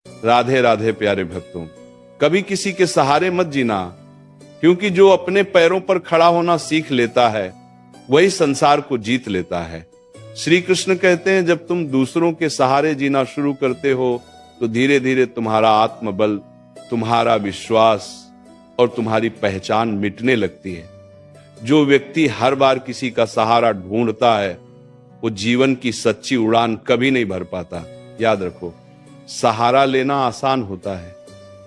राधे राधे प्यारे भक्तों, कभी किसी के सहारे मत जीना, क्योंकि जो अपने पैरों पर खड़ा होना सीख लेता है वही संसार को जीत लेता है। श्री कृष्ण कहते हैं, जब तुम दूसरों के सहारे जीना शुरू करते हो तो धीरे धीरे तुम्हारा आत्मबल, तुम्हारा विश्वास और तुम्हारी पहचान मिटने लगती है। जो व्यक्ति हर बार किसी का सहारा ढूंढता है वो जीवन की सच्ची उड़ान कभी नहीं भर पाता। याद रखो, सहारा लेना आसान होता है,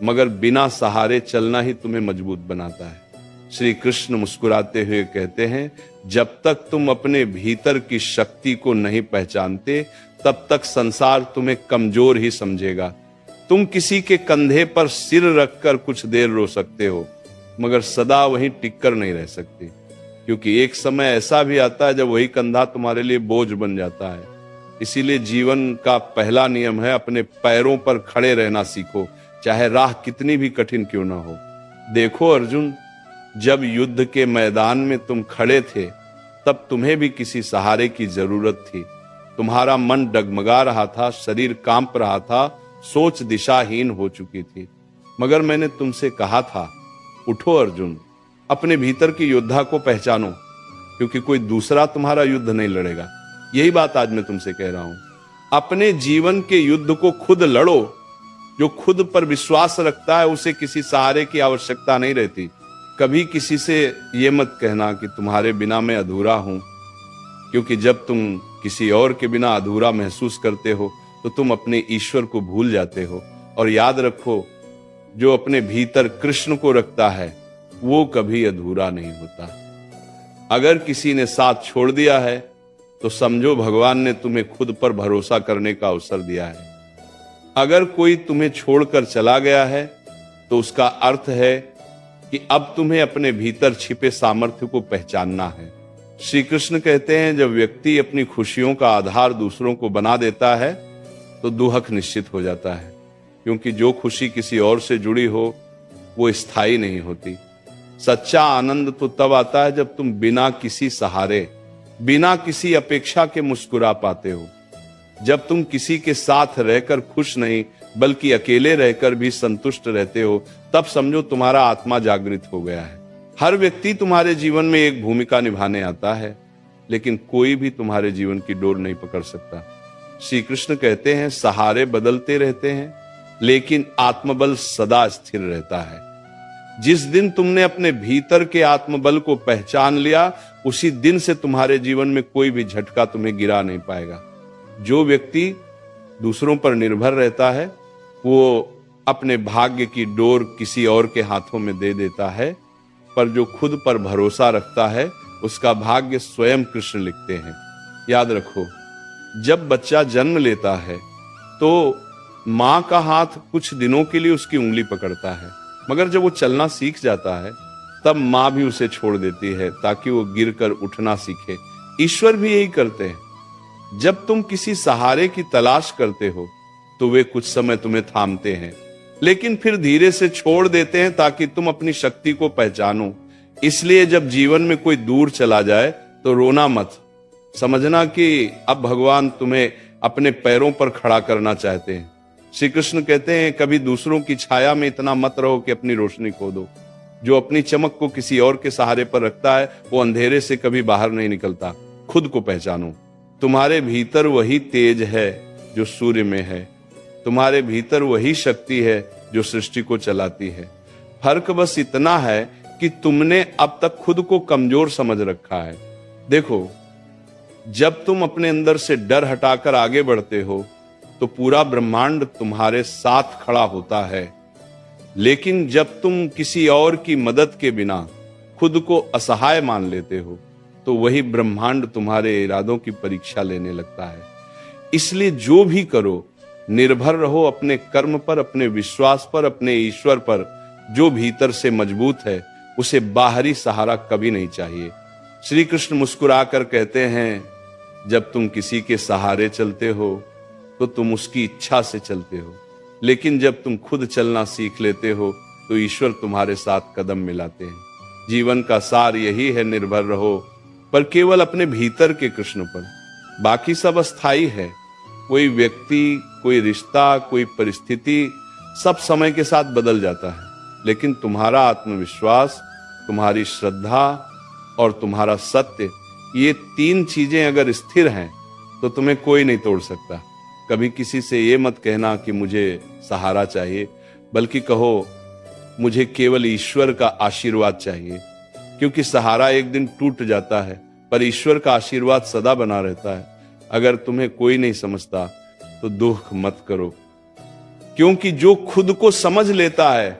मगर बिना सहारे चलना ही तुम्हें मजबूत बनाता है। श्री कृष्ण मुस्कुराते हुए कहते हैं, जब तक तुम अपने भीतर की शक्ति को नहीं पहचानते तब तक संसार तुम्हें कमजोर ही समझेगा। तुम किसी के कंधे पर सिर रखकर कुछ देर रो सकते हो, मगर सदा वहीं टिककर नहीं रह सकते, क्योंकि एक समय ऐसा भी आता है जब वही कंधा तुम्हारे लिए बोझ बन जाता है। इसीलिए जीवन का पहला नियम है, अपने पैरों पर खड़े रहना सीखो, चाहे राह कितनी भी कठिन क्यों ना हो। देखो अर्जुन, जब युद्ध के मैदान में तुम खड़े थे तब तुम्हें भी किसी सहारे की जरूरत थी। तुम्हारा मन डगमगा रहा था, शरीर कांप रहा था, सोच दिशाहीन हो चुकी थी, मगर मैंने तुमसे कहा था, उठो अर्जुन, अपने भीतर के योद्धा को पहचानो, क्योंकि कोई दूसरा तुम्हारा युद्ध नहीं लड़ेगा। यही बात आज मैं तुमसे कह रहा हूं। अपने जीवन के युद्ध को खुद लड़ो। जो खुद पर विश्वास रखता है उसे किसी सहारे की आवश्यकता नहीं रहती। कभी किसी से यह मत कहना कि तुम्हारे बिना मैं अधूरा हूं, क्योंकि जब तुम किसी और के बिना अधूरा महसूस करते हो तो तुम अपने ईश्वर को भूल जाते हो। और याद रखो, जो अपने भीतर कृष्ण को रखता है वो कभी अधूरा नहीं होता। अगर किसी ने साथ छोड़ दिया है तो समझो भगवान ने तुम्हें खुद पर भरोसा करने का अवसर दिया है। अगर कोई तुम्हें छोड़कर चला गया है तो उसका अर्थ है कि अब तुम्हें अपने भीतर छिपे सामर्थ्य को पहचानना है। श्री कृष्ण कहते हैं, जब व्यक्ति अपनी खुशियों का आधार दूसरों को बना देता है तो दुहक निश्चित हो जाता है, क्योंकि जो खुशी किसी और से जुड़ी हो वो स्थायी नहीं होती। सच्चा आनंद तो तब आता है जब तुम बिना किसी सहारे, बिना किसी अपेक्षा के मुस्कुरा पाते हो। जब तुम किसी के साथ रहकर खुश नहीं बल्कि अकेले रहकर भी संतुष्ट रहते हो, तब समझो तुम्हारा आत्मा जागृत हो गया है। हर व्यक्ति तुम्हारे जीवन में एक भूमिका निभाने आता है, लेकिन कोई भी तुम्हारे जीवन की डोर नहीं पकड़ सकता। श्री कृष्ण कहते हैं, सहारे बदलते रहते हैं लेकिन आत्मबल सदा स्थिर रहता है। जिस दिन तुमने अपने भीतर के आत्मबल को पहचान लिया, उसी दिन से तुम्हारे जीवन में कोई भी झटका तुम्हें गिरा नहीं पाएगा। जो व्यक्ति दूसरों पर निर्भर रहता है वो अपने भाग्य की डोर किसी और के हाथों में दे देता है, पर जो खुद पर भरोसा रखता है उसका भाग्य स्वयं कृष्ण लिखते हैं। याद रखो, जब बच्चा जन्म लेता है तो मां का हाथ कुछ दिनों के लिए उसकी उंगली पकड़ता है, मगर जब वो चलना सीख जाता है तब मां भी उसे छोड़ देती है ताकि वो गिरकर उठना सीखे। ईश्वर भी यही करते हैं। जब तुम किसी सहारे की तलाश करते हो तो वे कुछ समय तुम्हें थामते हैं, लेकिन फिर धीरे से छोड़ देते हैं ताकि तुम अपनी शक्ति को पहचानो। इसलिए जब जीवन में कोई दूर चला जाए तो रोना मत, समझना कि अब भगवान तुम्हें अपने पैरों पर खड़ा करना चाहते हैं। श्री कृष्ण कहते हैं, कभी दूसरों की छाया में इतना मत रहो कि अपनी रोशनी खो दो। जो अपनी चमक को किसी और के सहारे पर रखता है वो अंधेरे से कभी बाहर नहीं निकलता। खुद को पहचानो। तुम्हारे भीतर वही तेज है जो सूर्य में है। तुम्हारे भीतर वही शक्ति है जो सृष्टि को चलाती है। फर्क बस इतना है कि तुमने अब तक खुद को कमजोर समझ रखा है। देखो, जब तुम अपने अंदर से डर हटाकर आगे बढ़ते हो तो पूरा ब्रह्मांड तुम्हारे साथ खड़ा होता है, लेकिन जब तुम किसी और की मदद के बिना खुद को असहाय मान लेते हो तो वही ब्रह्मांड तुम्हारे इरादों की परीक्षा लेने लगता है। इसलिए जो भी करो, निर्भर रहो अपने कर्म पर, अपने विश्वास पर, अपने ईश्वर पर। जो भीतर से मजबूत है उसे बाहरी सहारा कभी नहीं चाहिए। श्री कृष्ण मुस्कुराकर कहते हैं, जब तुम किसी के सहारे चलते हो तो तुम उसकी इच्छा से चलते हो, लेकिन जब तुम खुद चलना सीख लेते हो तो ईश्वर तुम्हारे साथ कदम मिलाते हैं। जीवन का सार यही है, निर्भर रहो पर केवल अपने भीतर के कृष्ण पर। बाकी सब अस्थाई है, कोई व्यक्ति, कोई रिश्ता, कोई परिस्थिति सब समय के साथ बदल जाता है, लेकिन तुम्हारा आत्मविश्वास, तुम्हारी श्रद्धा और तुम्हारा सत्य, ये 3 चीजें अगर स्थिर हैं तो तुम्हें कोई नहीं तोड़ सकता। कभी किसी से ये मत कहना कि मुझे सहारा चाहिए, बल्कि कहो मुझे केवल ईश्वर का आशीर्वाद चाहिए, क्योंकि सहारा एक दिन टूट जाता है पर ईश्वर का आशीर्वाद सदा बना रहता है। अगर तुम्हें कोई नहीं समझता तो दुख मत करो, क्योंकि जो खुद को समझ लेता है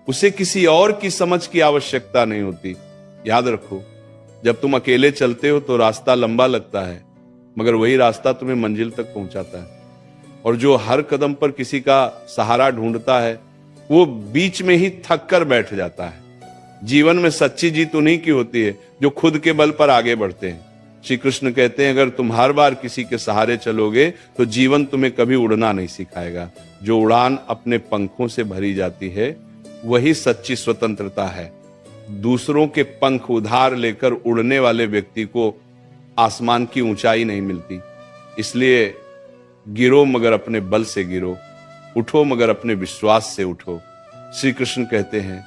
उसे किसी और की समझ की आवश्यकता नहीं होती। याद रखो, जब तुम अकेले चलते हो तो रास्ता लंबा लगता है, मगर वही रास्ता तुम्हें मंजिल तक पहुंचाता है। और जो हर कदम पर किसी का सहारा ढूंढता है वो बीच में ही थक कर बैठ जाता है। जीवन में सच्ची जीत उन्हीं की होती है जो खुद के बल पर आगे बढ़ते हैं। श्री कृष्ण कहते हैं, अगर तुम हर बार किसी के सहारे चलोगे तो जीवन तुम्हें कभी उड़ना नहीं सिखाएगा। जो उड़ान अपने पंखों से भरी जाती है वही सच्ची स्वतंत्रता है। दूसरों के पंख उधार लेकर उड़ने वाले व्यक्ति को आसमान की ऊंचाई नहीं मिलती। इसलिए गिरो मगर अपने बल से गिरो, उठो मगर अपने विश्वास से उठो। श्री कृष्ण कहते हैं,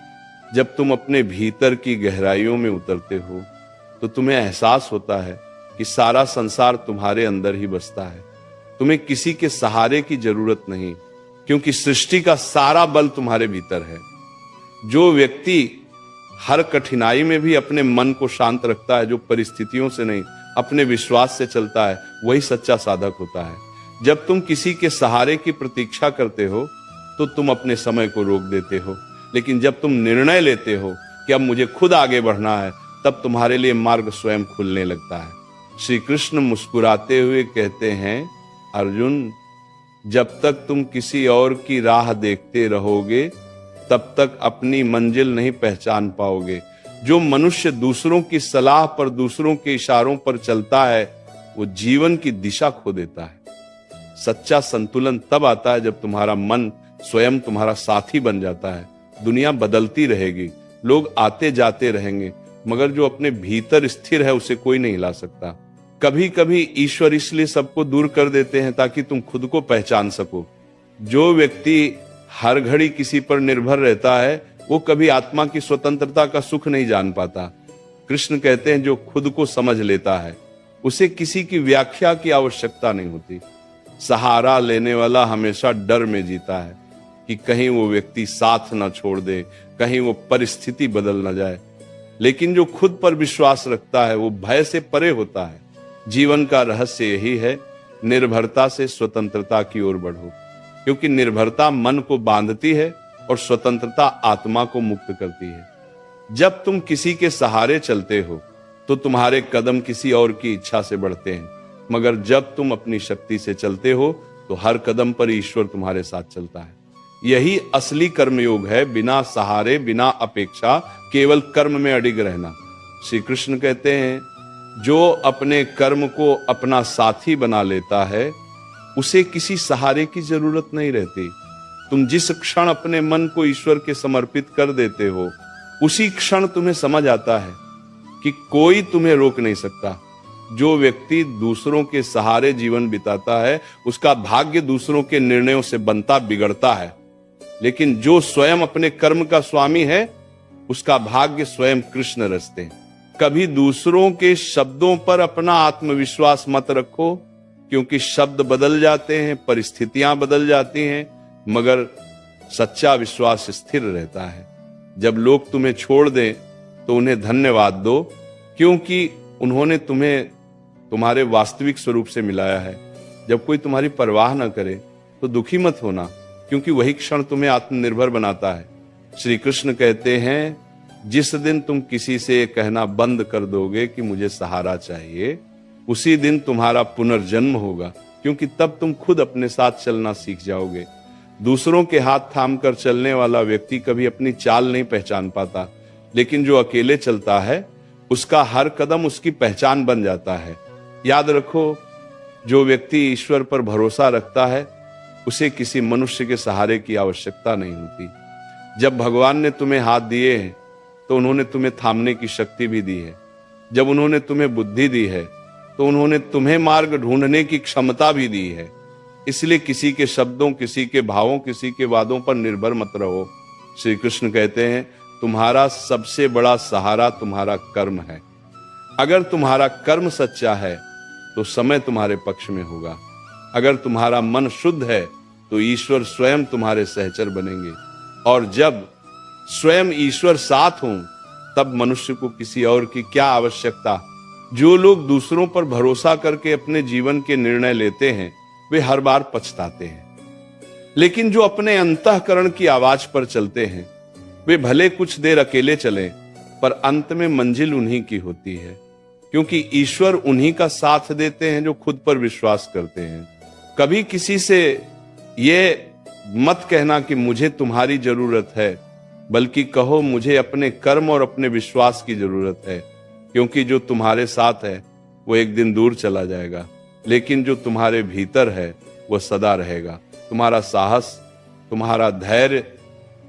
जब तुम अपने भीतर की गहराइयों में उतरते हो तो तुम्हें एहसास होता है कि सारा संसार तुम्हारे अंदर ही बसता है। तुम्हें किसी के सहारे की जरूरत नहीं, क्योंकि सृष्टि का सारा बल तुम्हारे भीतर है। जो व्यक्ति हर कठिनाई में भी अपने मन को शांत रखता है, जो परिस्थितियों से नहीं अपने विश्वास से चलता है, वही सच्चा साधक होता है। जब तुम किसी के सहारे की प्रतीक्षा करते हो तो तुम अपने समय को रोक देते हो, लेकिन जब तुम निर्णय लेते हो कि अब मुझे खुद आगे बढ़ना है, तब तुम्हारे लिए मार्ग स्वयं खुलने लगता है। श्री कृष्ण मुस्कुराते हुए कहते हैं, अर्जुन, जब तक तुम किसी और की राह देखते रहोगे तब तक अपनी मंजिल नहीं पहचान पाओगे। जो मनुष्य दूसरों की सलाह पर, दूसरों के इशारों पर चलता है, वो जीवन की दिशा खो देता है। सच्चा संतुलन तब आता है जब तुम्हारा मन स्वयं तुम्हारा साथी बन जाता है। दुनिया बदलती रहेगी, लोग आते जाते रहेंगे, मगर जो अपने भीतर स्थिर है उसे कोई नहीं हिला सकता। कभी कभी ईश्वर इसलिए सबको दूर कर देते हैं ताकि तुम खुद को पहचान सको। जो व्यक्ति हर घड़ी किसी पर निर्भर रहता है वो कभी आत्मा की स्वतंत्रता का सुख नहीं जान पाता। कृष्ण कहते हैं, जो खुद को समझ लेता है उसे किसी की व्याख्या की आवश्यकता नहीं होती। सहारा लेने वाला हमेशा डर में जीता है कि कहीं वो व्यक्ति साथ ना छोड़ दे, कहीं वो परिस्थिति बदल ना जाए। लेकिन जो खुद पर विश्वास रखता है वो भय से परे होता है। जीवन का रहस्य यही है, निर्भरता से स्वतंत्रता की ओर बढ़ो, क्योंकि निर्भरता मन को बांधती है और स्वतंत्रता आत्मा को मुक्त करती है। जब तुम किसी के सहारे चलते हो तो तुम्हारे कदम किसी और की इच्छा से बढ़ते हैं, मगर जब तुम अपनी शक्ति से चलते हो तो हर कदम पर ईश्वर तुम्हारे साथ चलता है। यही असली कर्मयोग है, बिना सहारे, बिना अपेक्षा, केवल कर्म में अडिग रहना। श्री कृष्ण कहते हैं, जो अपने कर्म को अपना साथी बना लेता है उसे किसी सहारे की जरूरत नहीं रहती। तुम जिस क्षण अपने मन को ईश्वर के समर्पित कर देते हो उसी क्षण तुम्हें समझ आता है कि कोई तुम्हें रोक नहीं सकता। जो व्यक्ति दूसरों के सहारे जीवन बिताता है उसका भाग्य दूसरों के निर्णयों से बनता बिगड़ता है, लेकिन जो स्वयं अपने कर्म का स्वामी है उसका भाग्य स्वयं कृष्ण रचते हैं। कभी दूसरों के शब्दों पर अपना आत्मविश्वास मत रखो, क्योंकि शब्द बदल जाते हैं, परिस्थितियां बदल जाती हैं, मगर सच्चा विश्वास स्थिर रहता है। जब लोग तुम्हें छोड़ दें तो उन्हें धन्यवाद दो, क्योंकि उन्होंने तुम्हें तुम्हारे वास्तविक स्वरूप से मिलाया है। जब कोई तुम्हारी परवाह न करे तो दुखी मत होना, क्योंकि वही क्षण तुम्हें आत्मनिर्भर बनाता है। श्री कृष्ण कहते हैं, जिस दिन तुम किसी से कहना बंद कर दोगे कि मुझे सहारा चाहिए, उसी दिन तुम्हारा पुनर्जन्म होगा, क्योंकि तब तुम खुद अपने साथ चलना सीख जाओगे। दूसरों के हाथ थाम कर चलने वाला व्यक्ति कभी अपनी चाल नहीं पहचान पाता, लेकिन जो अकेले चलता है उसका हर कदम उसकी पहचान बन जाता है। याद रखो, जो व्यक्ति ईश्वर पर भरोसा रखता है उसे किसी मनुष्य के सहारे की आवश्यकता नहीं होती। जब भगवान ने तुम्हें हाथ दिए हैं तो उन्होंने तुम्हें थामने की शक्ति भी दी है। जब उन्होंने तुम्हें बुद्धि दी है तो उन्होंने तुम्हें मार्ग ढूंढने की क्षमता भी दी है। इसलिए किसी के शब्दों, किसी के भावों, किसी के वादों पर निर्भर मत रहो। श्री कृष्ण कहते हैं तुम्हारा सबसे बड़ा सहारा तुम्हारा कर्म है। अगर तुम्हारा कर्म सच्चा है तो समय तुम्हारे पक्ष में होगा। अगर तुम्हारा मन शुद्ध है तो ईश्वर स्वयं तुम्हारे सहचर बनेंगे। और जब स्वयं ईश्वर साथ हों तब मनुष्य को किसी और की क्या आवश्यकता। जो लोग दूसरों पर भरोसा करके अपने जीवन के निर्णय लेते हैं वे हर बार पछताते हैं, लेकिन जो अपने अंतःकरण की आवाज पर चलते हैं वे भले कुछ देर अकेले चलें पर अंत में मंजिल उन्हीं की होती है, क्योंकि ईश्वर उन्हीं का साथ देते हैं जो खुद पर विश्वास करते हैं। कभी किसी से ये मत कहना कि मुझे तुम्हारी जरूरत है, बल्कि कहो मुझे अपने कर्म और अपने विश्वास की जरूरत है, क्योंकि जो तुम्हारे साथ है वो एक दिन दूर चला जाएगा, लेकिन जो तुम्हारे भीतर है वो सदा रहेगा। तुम्हारा साहस, तुम्हारा धैर्य,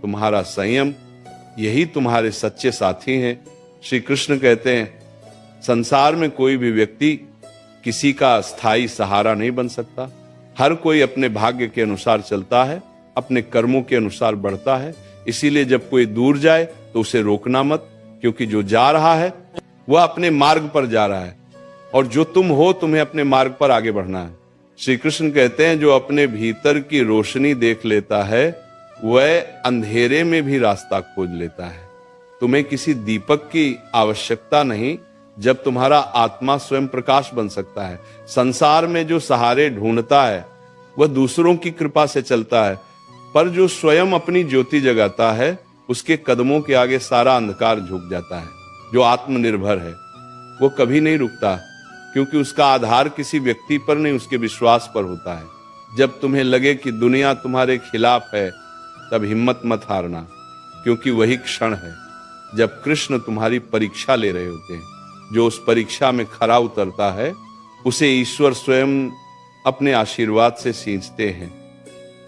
तुम्हारा संयम, यही तुम्हारे सच्चे साथी हैं। श्री कृष्ण कहते हैं संसार में कोई भी व्यक्ति किसी का स्थायी सहारा नहीं बन सकता। हर कोई अपने भाग्य के अनुसार चलता है, अपने कर्मों के अनुसार बढ़ता है। इसीलिए जब कोई दूर जाए तो उसे रोकना मत, क्योंकि जो जा रहा है वह अपने मार्ग पर जा रहा है और जो तुम हो तुम्हें अपने मार्ग पर आगे बढ़ना है। श्री कृष्ण कहते हैं जो अपने भीतर की रोशनी देख लेता है वह अंधेरे में भी रास्ता खोज लेता है। तुम्हें किसी दीपक की आवश्यकता नहीं जब तुम्हारा आत्मा स्वयं प्रकाश बन सकता है। संसार में जो सहारे ढूंढता है वह दूसरों की कृपा से चलता है, पर जो स्वयं अपनी ज्योति जगाता है उसके कदमों के आगे सारा अंधकार झुक जाता है। जो आत्मनिर्भर है वो कभी नहीं रुकता, क्योंकि उसका आधार किसी व्यक्ति पर नहीं उसके विश्वास पर होता है। जब तुम्हें लगे कि दुनिया तुम्हारे खिलाफ है तब हिम्मत मत हारना, क्योंकि वही क्षण है जब कृष्ण तुम्हारी परीक्षा ले रहे होते हैं। जो उस परीक्षा में खरा उतरता है उसे ईश्वर स्वयं अपने आशीर्वाद से सींचते हैं।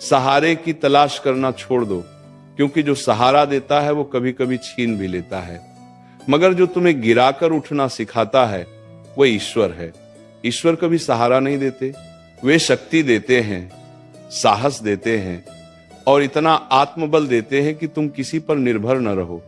सहारे की तलाश करना छोड़ दो, क्योंकि जो सहारा देता है वो कभी कभी छीन भी लेता है, मगर जो तुम्हें गिराकर उठना सिखाता है वह ईश्वर है। ईश्वर कभी सहारा नहीं देते, वे शक्ति देते हैं, साहस देते हैं और इतना आत्मबल देते हैं कि तुम किसी पर निर्भर न रहो।